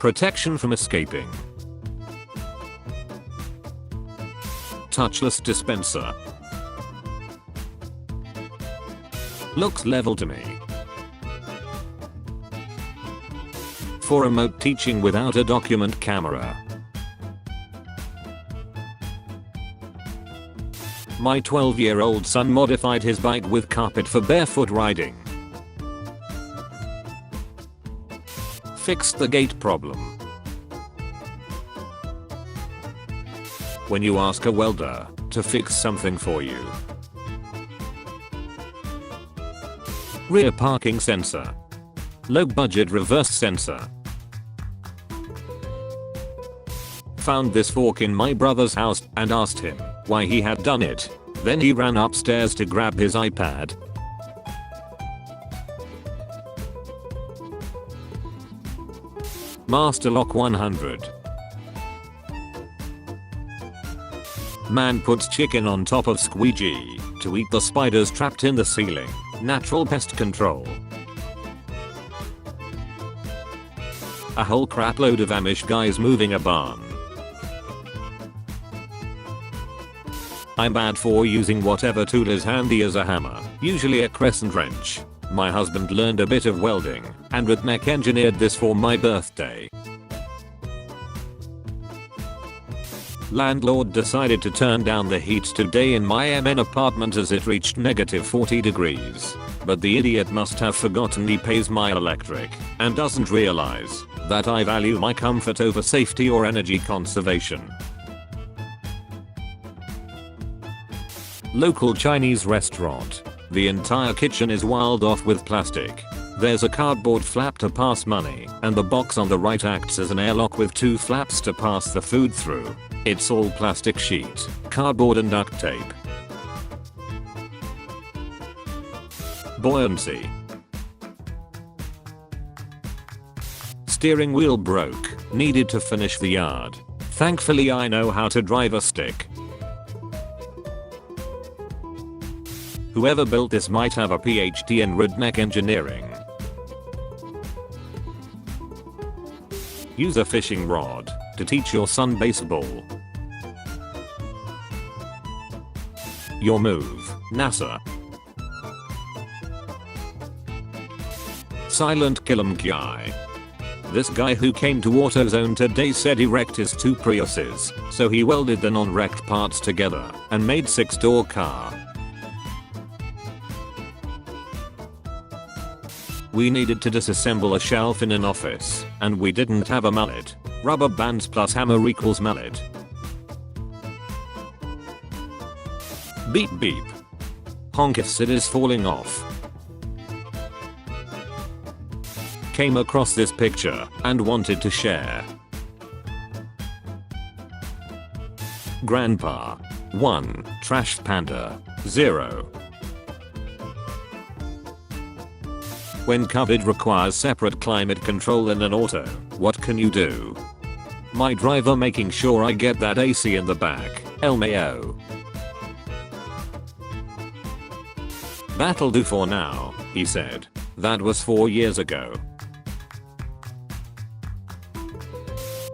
Protection from escaping. Touchless dispenser. Looks level to me. For remote teaching without a document camera. My 12-year-old son modified his bike with carpet for barefoot riding. Fixed the gate problem. When you ask a welder to fix something for you. Rear parking sensor. Low budget reverse sensor. Found this fork in my brother's house and asked him why he had done it. Then he ran upstairs to grab his iPad. Master Lock 100. Man puts chicken on top of squeegee to eat the spiders trapped in the ceiling. Natural pest control. A whole crapload of Amish guys moving a barn. I'm bad for using whatever tool is handy as a hammer, usually a crescent wrench. My husband learned a bit of welding, and Redneck engineered this for my birthday. Landlord decided to turn down the heat today in my MN apartment as it reached -40 degrees. But the idiot must have forgotten he pays my electric, and doesn't realize that I value my comfort over safety or energy conservation. Local Chinese restaurant. The entire kitchen is walled off with plastic. There's a cardboard flap to pass money, and the box on the right acts as an airlock with 2 flaps to pass the food through. It's all plastic sheet, cardboard and duct tape. Buoyancy. Steering wheel broke, needed to finish the yard. Thankfully I know how to drive a stick. Whoever built this might have a PhD in redneck engineering. Use a fishing rod to teach your son baseball. Your move, NASA. Silent Killam guy. This guy who came to AutoZone today said he wrecked his 2 Priuses, so he welded the non-wrecked parts together and made 6-door car. We needed to disassemble a shelf in an office, and we didn't have a mallet. Rubber bands plus hammer equals mallet. Beep beep. Honk if it is falling off. Came across this picture and wanted to share. Grandpa. 1. Trash panda. 0. When COVID requires separate climate control in an auto, what can you do? My driver making sure I get that AC in the back, LMAO. That'll do for now, he said. That was 4 years ago.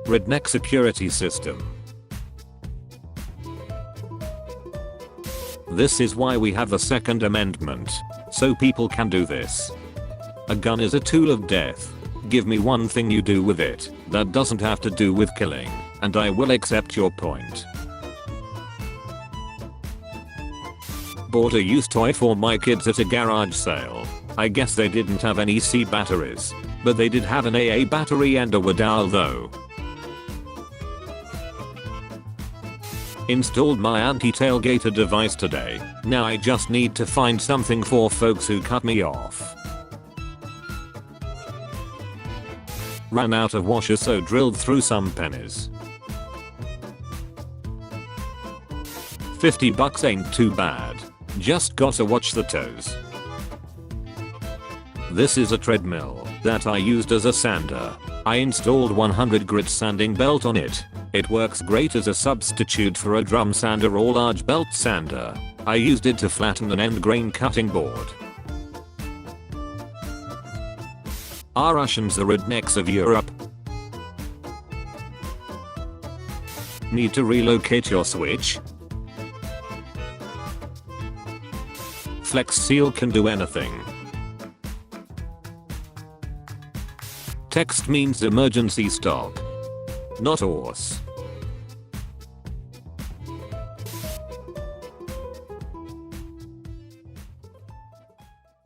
Redneck security system. This is why we have the Second Amendment. So people can do this. A gun is a tool of death. Give me one thing you do with it that doesn't have to do with killing, and I will accept your point. Bought a used toy for my kids at a garage sale. I guess they didn't have any C batteries, but they did have an AA battery and a Wadal though. Installed my anti-tailgater device today. Now I just need to find something for folks who cut me off. Ran out of washer so drilled through some pennies. $50 ain't too bad. Just gotta watch the toes. This is a treadmill that I used as a sander. I installed 100 grit sanding belt on it. It works great as a substitute for a drum sander or large belt sander. I used it to flatten an end grain cutting board. Are Russians the rednecks of Europe? Need to relocate your Switch? Flex Seal can do anything. Text means emergency stop. Not horse.